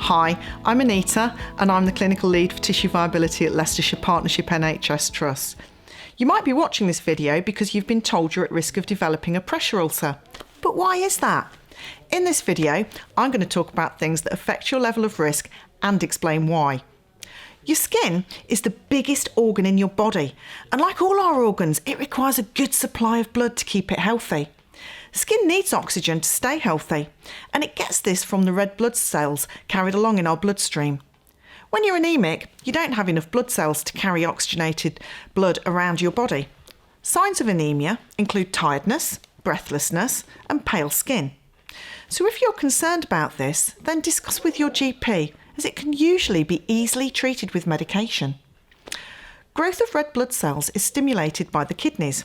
Hi, I'm Anita and I'm the Clinical Lead for Tissue Viability at Leicestershire Partnership NHS Trust. You might be watching this video because you've been told you're at risk of developing a pressure ulcer. But why is that? In this video, I'm going to talk about things that affect your level of risk and explain why. Your skin is the biggest organ in your body, and like all our organs, it requires a good supply of blood to keep it healthy. Skin needs oxygen to stay healthy, and it gets this from the red blood cells carried along in our bloodstream. When you're anemic, you don't have enough blood cells to carry oxygenated blood around your body. Signs of anemia include tiredness, breathlessness, and pale skin. So if you're concerned about this, then discuss with your GP, as it can usually be easily treated with medication. Growth of red blood cells is stimulated by the kidneys.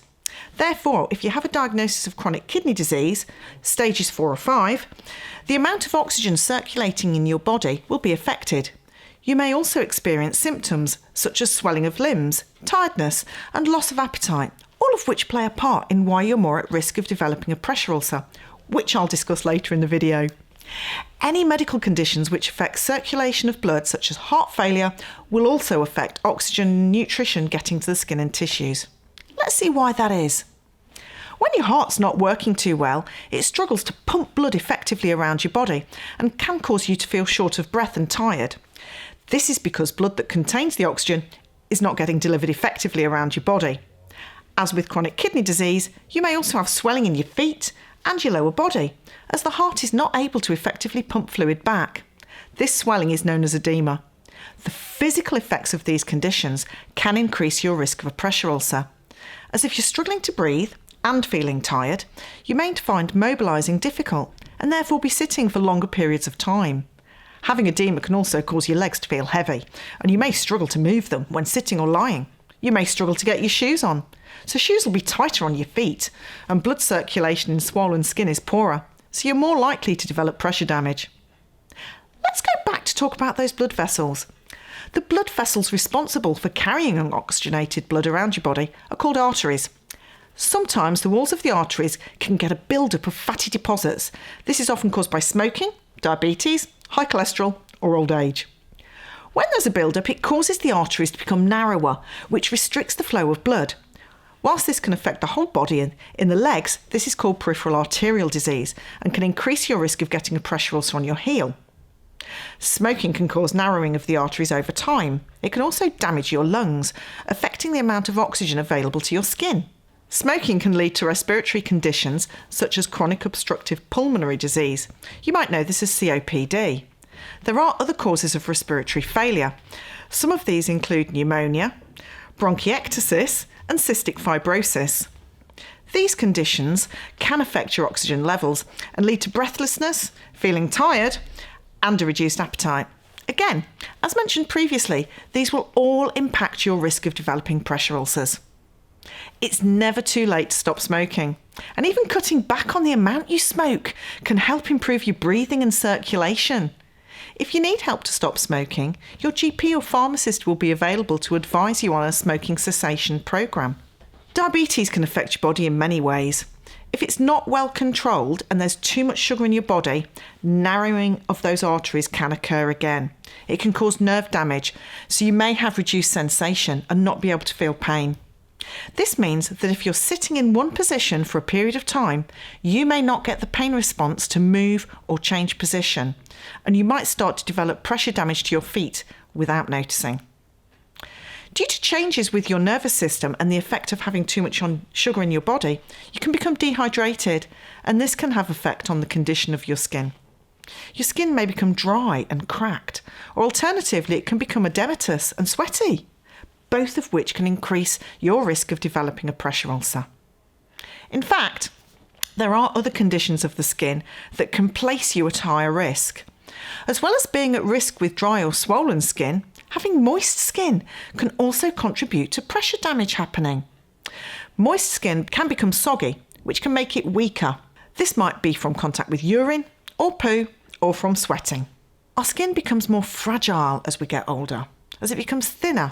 Therefore, if you have a diagnosis of chronic kidney disease, stages 4 or 5, the amount of oxygen circulating in your body will be affected. You may also experience symptoms such as swelling of limbs, tiredness, and loss of appetite, all of which play a part in why you're more at risk of developing a pressure ulcer, which I'll discuss later in the video. Any medical conditions which affect circulation of blood, such as heart failure, will also affect oxygen and nutrition getting to the skin and tissues. Let's see why that is. When your heart's not working too well, it struggles to pump blood effectively around your body and can cause you to feel short of breath and tired. This is because blood that contains the oxygen is not getting delivered effectively around your body. As with chronic kidney disease, you may also have swelling in your feet and your lower body, as the heart is not able to effectively pump fluid back. This swelling is known as edema. The physical effects of these conditions can increase your risk of a pressure ulcer, as if you're struggling to breathe and feeling tired, you may find mobilising difficult and therefore be sitting for longer periods of time. Having edema can also cause your legs to feel heavy, and you may struggle to move them when sitting or lying. You may struggle to get your shoes on, so shoes will be tighter on your feet, and blood circulation in swollen skin is poorer, so you're more likely to develop pressure damage. Let's go back to talk about those blood vessels. The blood vessels responsible for carrying oxygenated blood around your body are called arteries. Sometimes the walls of the arteries can get a build-up of fatty deposits. This is often caused by smoking, diabetes, high cholesterol, or old age. When there's a build-up, it causes the arteries to become narrower, which restricts the flow of blood. Whilst this can affect the whole body, in the legs, this is called peripheral arterial disease and can increase your risk of getting a pressure ulcer on your heel. Smoking can cause narrowing of the arteries over time. It can also damage your lungs, affecting the amount of oxygen available to your skin. Smoking can lead to respiratory conditions such as chronic obstructive pulmonary disease. You might know this as COPD. There are other causes of respiratory failure. Some of these include pneumonia, bronchiectasis, and cystic fibrosis. These conditions can affect your oxygen levels and lead to breathlessness, feeling tired, and a reduced appetite. Again, as mentioned previously, these will all impact your risk of developing pressure ulcers. It's never too late to stop smoking, and even cutting back on the amount you smoke can help improve your breathing and circulation. If you need help to stop smoking, your GP or pharmacist will be available to advise you on a smoking cessation programme. Diabetes can affect your body in many ways. If it's not well controlled and there's too much sugar in your body, narrowing of those arteries can occur again. It can cause nerve damage, so you may have reduced sensation and not be able to feel pain. This means that if you're sitting in one position for a period of time, you may not get the pain response to move or change position, and you might start to develop pressure damage to your feet without noticing. Due to changes with your nervous system and the effect of having too much sugar in your body, you can become dehydrated, and this can have effect on the condition of your skin. Your skin may become dry and cracked, or alternatively it can become edematous and sweaty, both of which can increase your risk of developing a pressure ulcer. In fact, there are other conditions of the skin that can place you at higher risk. As well as being at risk with dry or swollen skin, having moist skin can also contribute to pressure damage happening. Moist skin can become soggy, which can make it weaker. This might be from contact with urine or poo or from sweating. Our skin becomes more fragile as we get older, as it becomes thinner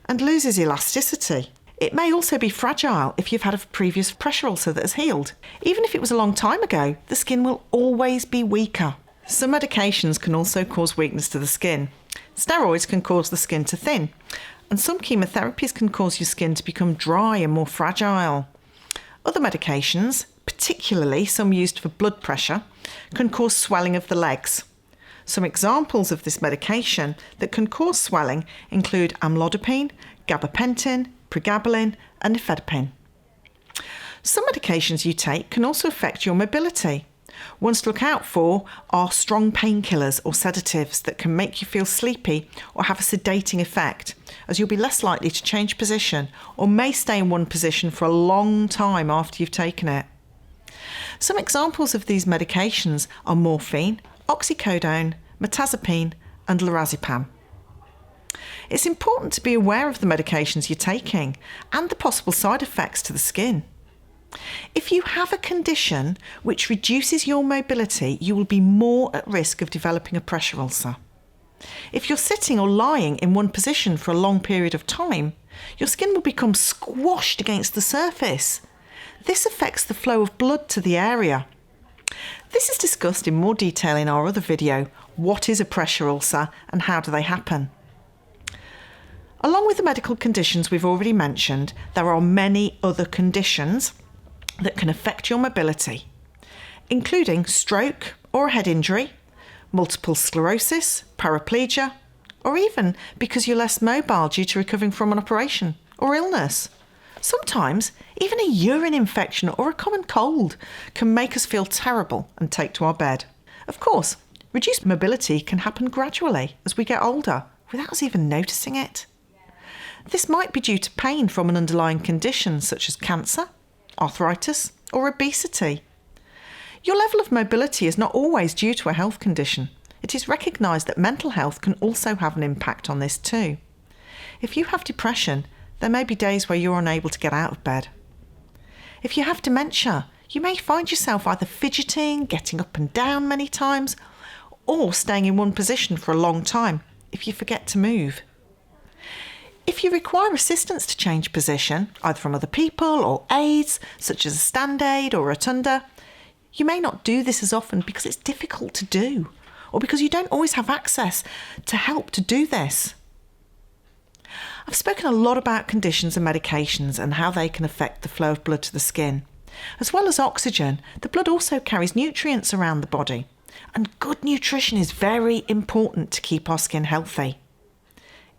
and loses elasticity. It may also be fragile if you've had a previous pressure ulcer that has healed. Even if it was a long time ago, the skin will always be weaker. Some medications can also cause weakness to the skin. Steroids can cause the skin to thin, and some chemotherapies can cause your skin to become dry and more fragile. Other medications, particularly some used for blood pressure, can cause swelling of the legs. Some examples of this medication that can cause swelling include amlodipine, gabapentin, pregabalin, and nifedipine. Some medications you take can also affect your mobility. Ones to look out for are strong painkillers or sedatives that can make you feel sleepy or have a sedating effect, as you'll be less likely to change position or may stay in one position for a long time after you've taken it. Some examples of these medications are morphine, oxycodone, mirtazapine, and lorazepam. It's important to be aware of the medications you're taking and the possible side effects to the skin. If you have a condition which reduces your mobility, you will be more at risk of developing a pressure ulcer. If you're sitting or lying in one position for a long period of time, your skin will become squashed against the surface. This affects the flow of blood to the area. This is discussed in more detail in our other video, What is a Pressure Ulcer and How Do They Happen? Along with the medical conditions we've already mentioned, there are many other conditions that can affect your mobility, including stroke or a head injury, multiple sclerosis, paraplegia, or even because you're less mobile due to recovering from an operation or illness. Sometimes even a urine infection or a common cold can make us feel terrible and take to our bed. Of course, reduced mobility can happen gradually as we get older without us even noticing it. This might be due to pain from an underlying condition such as cancer, arthritis, or obesity. Your level of mobility is not always due to a health condition. It is recognised that mental health can also have an impact on this too. If you have depression, there may be days where you're unable to get out of bed. If you have dementia, you may find yourself either fidgeting, getting up and down many times, or staying in one position for a long time if you forget to move. If you require assistance to change position, either from other people or aids, such as a stand aid or a rotunda, you may not do this as often because it's difficult to do, or because you don't always have access to help to do this. I've spoken a lot about conditions and medications and how they can affect the flow of blood to the skin. As well as oxygen, the blood also carries nutrients around the body, and good nutrition is very important to keep our skin healthy.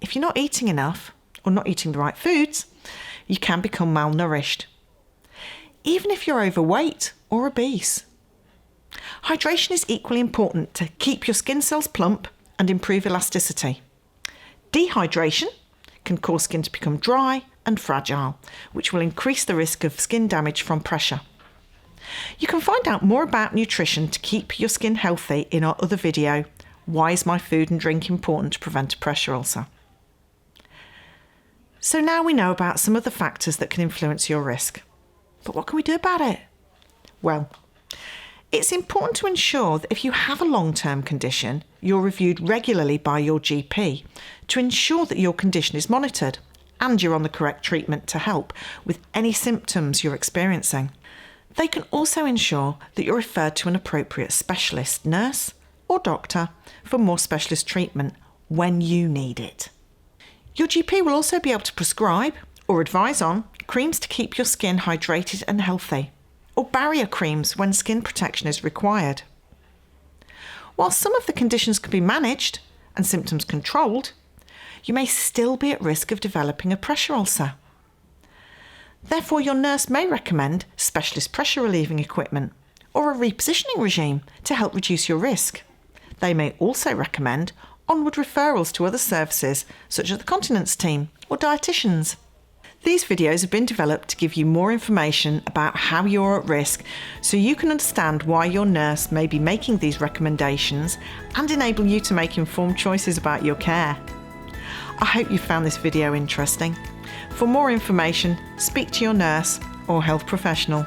If you're not eating enough, or not eating the right foods, you can become malnourished, even if you're overweight or obese. Hydration is equally important to keep your skin cells plump and improve elasticity. Dehydration can cause skin to become dry and fragile, which will increase the risk of skin damage from pressure. You can find out more about nutrition to keep your skin healthy in our other video, Why is my food and drink important to prevent a pressure ulcer? So now we know about some of the factors that can influence your risk. But what can we do about it? Well, it's important to ensure that if you have a long-term condition, you're reviewed regularly by your GP to ensure that your condition is monitored and you're on the correct treatment to help with any symptoms you're experiencing. They can also ensure that you're referred to an appropriate specialist nurse or doctor for more specialist treatment when you need it. Your GP will also be able to prescribe or advise on creams to keep your skin hydrated and healthy, or barrier creams when skin protection is required. While some of the conditions can be managed and symptoms controlled, you may still be at risk of developing a pressure ulcer. Therefore, your nurse may recommend specialist pressure relieving equipment or a repositioning regime to help reduce your risk. They may also recommend onward referrals to other services such as the continence team or dietitians. These videos have been developed to give you more information about how you're at risk so you can understand why your nurse may be making these recommendations and enable you to make informed choices about your care. I hope you found this video interesting. For more information, speak to your nurse or health professional.